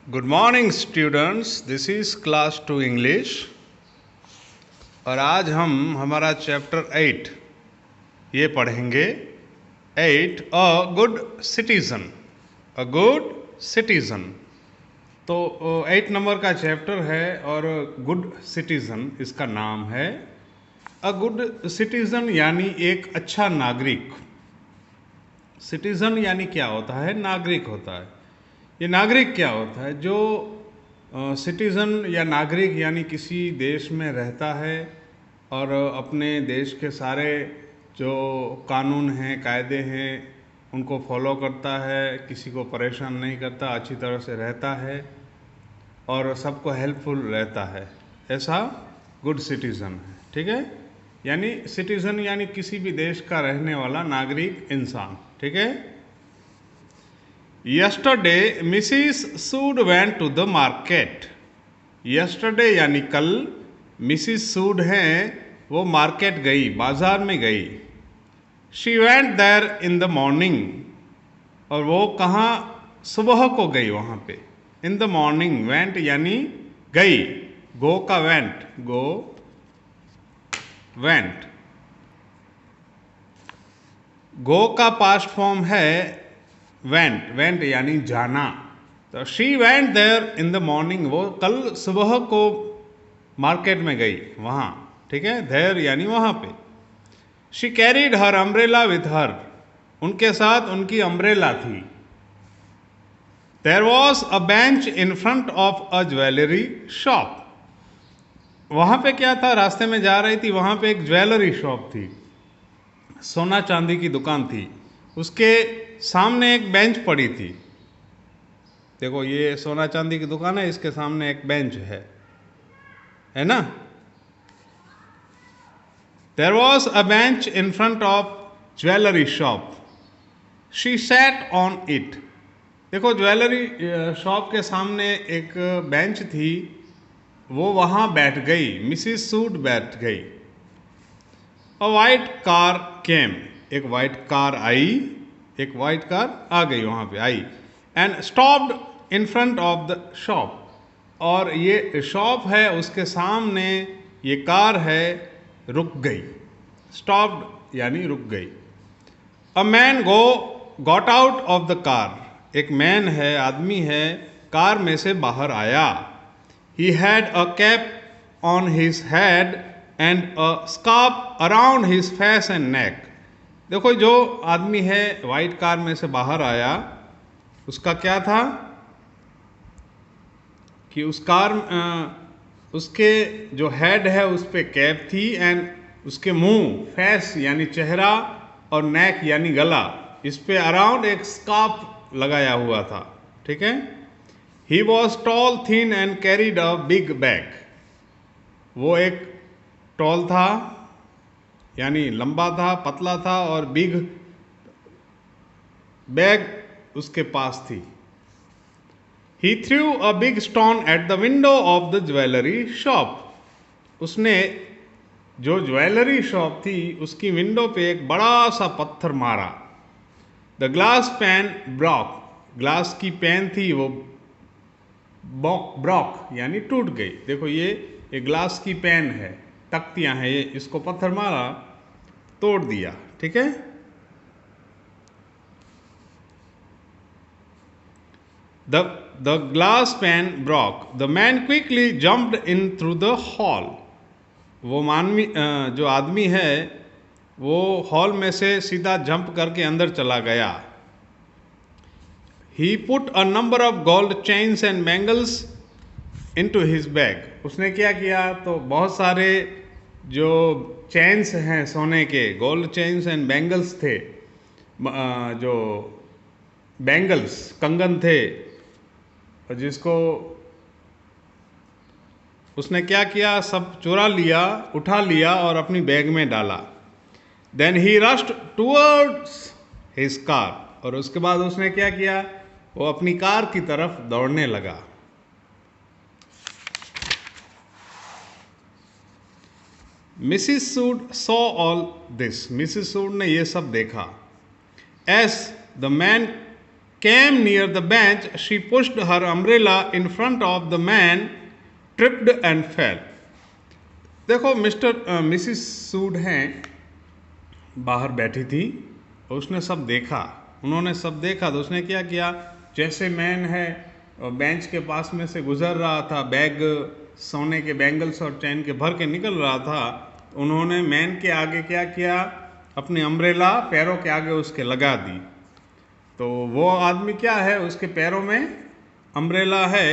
Good morning students, this is class 2 English. और आज हम हमारा चैप्टर 8 ये पढ़ेंगे। 8 a good citizen. A good citizen तो 8 नंबर का चैप्टर है और गुड सिटीज़न इसका नाम है। अ गुड सिटीज़न यानी एक अच्छा नागरिक। सिटीज़न यानी क्या होता है? नागरिक होता है। ये नागरिक क्या होता है? जो सिटीज़न या नागरिक यानी किसी देश में रहता है और अपने देश के सारे जो कानून हैं, कायदे हैं, उनको फॉलो करता है, किसी को परेशान नहीं करता, अच्छी तरह से रहता है और सबको हेल्पफुल रहता है, ऐसा गुड सिटीज़न है। ठीक है, यानी सिटीज़न यानी किसी भी देश का रहने वाला नागरिक इंसान। ठीक है। Yesterday Mrs Sood went to the market. Yesterday यानी कल मिसिस सूड हैं, वो मार्केट गई, बाजार में गई। She went there in the morning, और वो कहाँ? सुबह को गई वहाँ पे। इन द मॉर्निंग, वेंट यानी गई, गो का वेंट, गो वेंट। गो का पास्ट फॉर्म है वेंट, वेंट यानी जाना। तो she went there in the morning, वो कल सुबह को मार्केट में गई, वहाँ। ठीक है, देयर यानी वहाँ पे। She carried her umbrella with her, उनके साथ उनकी अम्ब्रेला थी। There was a bench in front of a jewellery shop, वहाँ पे क्या था? रास्ते में जा रही थी, वहाँ पे एक ज्वेलरी शॉप थी, सोना चांदी की दुकान थी। उसके सामने एक बेंच पड़ी थी। देखो, ये सोना चांदी की दुकान है, इसके सामने एक बेंच है ना। There was a bench in front of jewellery shop, she sat on it. देखो, ज्वेलरी शॉप के सामने एक बेंच थी, वो वहाँ बैठ गई, मिसिस सूड बैठ गई। अ वाइट कार केम, एक वाइट कार आई, एक वाइट कार आ गई, वहाँ पे आई। And stopped in front of the shop, और ये शॉप है उसके सामने, ये कार है, रुक गई। स्टॉप्ड यानी रुक गई। A man got out of the car, एक मैन है, आदमी है, कार में से बाहर आया। He had a cap on his head and a scarf around his face and neck. देखो, जो आदमी है वाइट कार में से बाहर आया, उसका क्या था कि उसके जो हेड है उस पे कैप थी, एंड उसके मुंह, फेस यानी चेहरा, और नेक यानी गला, इस पे अराउंड एक स्कार्फ लगाया हुआ था। ठीक है। He was tall thin and carried a big bag, वो एक टॉल था यानी लंबा था, पतला था, और बिग बैग उसके पास थी। He threw a big stone at the window of the jewellery shop, उसने जो ज्वेलरी शॉप थी उसकी विंडो पे एक बड़ा सा पत्थर मारा। The glass pan Brock, glass की पैन थी वो ब्रॉक यानी टूट गई। देखो, ये एक ग्लास की पैन है, तख्तियां हैं, ये इसको पत्थर मारा, तोड़ दिया। ठीक है। The glass pan Brock, the man quickly jumped in through the hall, वो जो आदमी है वो हॉल में से सीधा जंप करके अंदर चला गया। He put a number of gold chains and bangles into his bag, उसने क्या किया? तो बहुत सारे जो चेन्स हैं सोने के, गोल्ड चेन्स एंड बैंगल्स थे, जो बैंगल्स कंगन थे, और जिसको उसने क्या किया? सब चुरा लिया, उठा लिया और अपनी बैग में डाला। Then he rushed towards his car, और उसके बाद उसने क्या किया? वो अपनी कार की तरफ दौड़ने लगा। Mrs Sood saw all this, Mrs Sood ने ये सब देखा। As the man came near the bench, she pushed her umbrella in front of the man, tripped and fell. देखो मिसिस सूड हैं बाहर बैठी थी, उसने सब देखा, उन्होंने सब देखा तो उसने क्या किया, जैसे मैन है बेंच के पास में से गुजर रहा था, बैग सोने के बैंगल्स और चैन के भर के निकल रहा था, उन्होंने मैन के आगे क्या किया, अपनी अम्ब्रेला पैरों के आगे उसके लगा दी। तो वो आदमी क्या है, उसके पैरों में अम्ब्रेला है,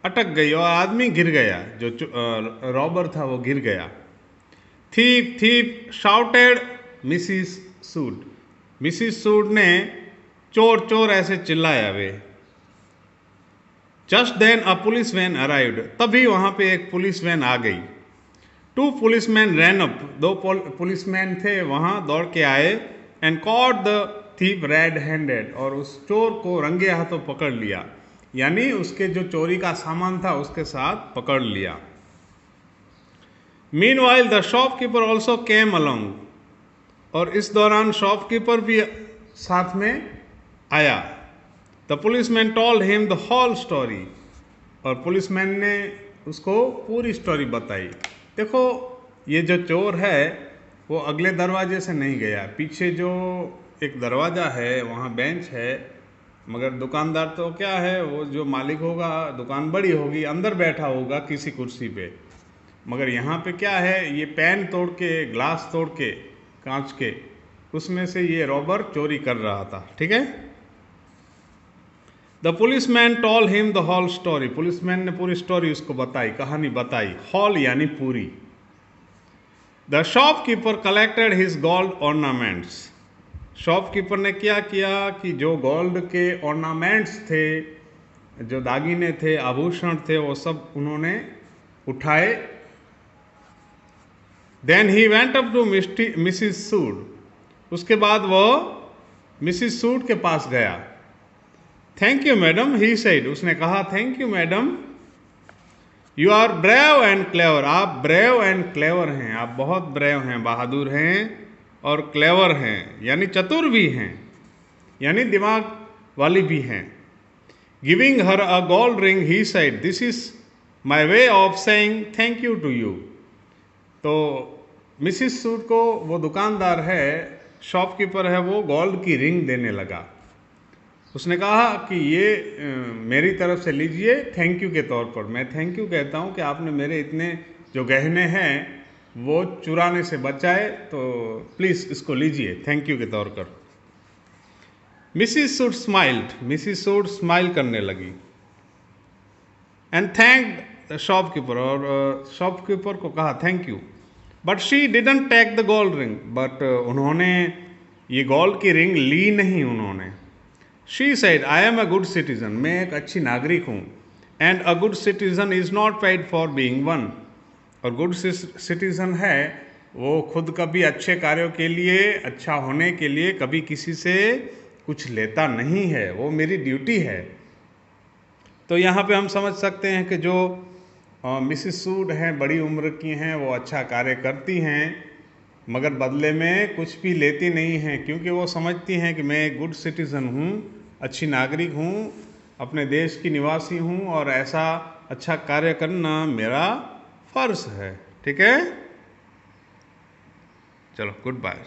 अटक गई और आदमी गिर गया, जो रॉबर था वो गिर गया। Thief thief shouted Mrs Sood, Mrs Sood ने चोर चोर ऐसे चिल्लाया वे। Just then a police van arrived, तभी वहां पे एक पुलिस वैन आ गई। टू पुलिसमैन रैन अप, दो पुलिसमैन थे वहां दौड़ के आए, and caught the thief red handed, और उस चोर को रंगे हाथों पकड़ लिया, यानी उसके जो चोरी का सामान था उसके साथ पकड़ लिया। Meanwhile the shopkeeper also came along, और इस दौरान शॉपकीपर भी साथ में आया। The policeman told him the whole story, और पुलिसमैन ने उसको पूरी स्टोरी बताई। देखो ये जो चोर है वो अगले दरवाजे से नहीं गया, पीछे जो एक दरवाज़ा है वहाँ बेंच है, मगर दुकानदार तो क्या है, वो जो मालिक होगा, दुकान बड़ी होगी, अंदर बैठा होगा किसी कुर्सी पे, मगर यहाँ पे क्या है, ये पैन तोड़ के, ग्लास तोड़ के, कांच के, उसमें से ये रॉबर चोरी कर रहा था। ठीक है। The policeman told him the whole story, policeman ने पूरी स्टोरी उसको बताई, कहानी बताई, होल यानी पूरी। The shopkeeper collected his gold ornaments, shopkeeper ने क्या किया कि जो गोल्ड के ऑर्नामेंट्स थे, जो दागिने थे, आभूषण थे, वो सब उन्होंने उठाए। Then he went up to Mrs Sood, उसके बाद वो मिसिस सूड के पास गया। Thank you madam, he said, उसने कहा thank you madam, you are brave and clever, आप ब्रेव एंड क्लेवर हैं, आप बहुत ब्रेव हैं, बहादुर हैं, और क्लेवर हैं यानी चतुर भी हैं, यानी दिमाग वाली भी हैं। Giving her a gold ring, he said this is my way of saying thank you to you. तो मिसिस सूड को, वो दुकानदार है, शॉपकीपर है, वो गोल्ड की रिंग देने लगा। उसने कहा कि ये मेरी तरफ से लीजिए थैंक यू के तौर पर, मैं थैंक यू कहता हूँ कि आपने मेरे इतने जो गहने हैं वो चुराने से बचाए, तो प्लीज़ इसको लीजिए थैंक यू के तौर पर। Mrs Sood smiled, Mrs Sood smile करने लगी। एंड थैंक्ड द शॉपकीपर, और शॉपकीपर को कहा thank you. But she didn't take the gold ring, but उन्होंने ये गोल्ड की रिंग ली नहीं उन्होंने। She said I am a good citizen, मैं एक अच्छी नागरिक हूँ, and a good citizen is not paid for being one, और गुड सिटीजन है वो खुद कभी अच्छे कार्यों के लिए, अच्छा होने के लिए कभी किसी से कुछ लेता नहीं है, वो मेरी ड्यूटी है। तो यहाँ पे हम समझ सकते हैं कि जो मिसिस सूड हैं, बड़ी उम्र की हैं, वो अच्छा कार्य करती हैं, मगर बदले में कुछ भी लेती नहीं हैं, क्योंकि वो समझती हैं कि मैं एक गुड सिटीज़न हूँ, अच्छी नागरिक हूँ, अपने देश की निवासी हूँ, और ऐसा अच्छा कार्य करना मेरा फ़र्ज़ है। ठीक है, चलो गुड बाय।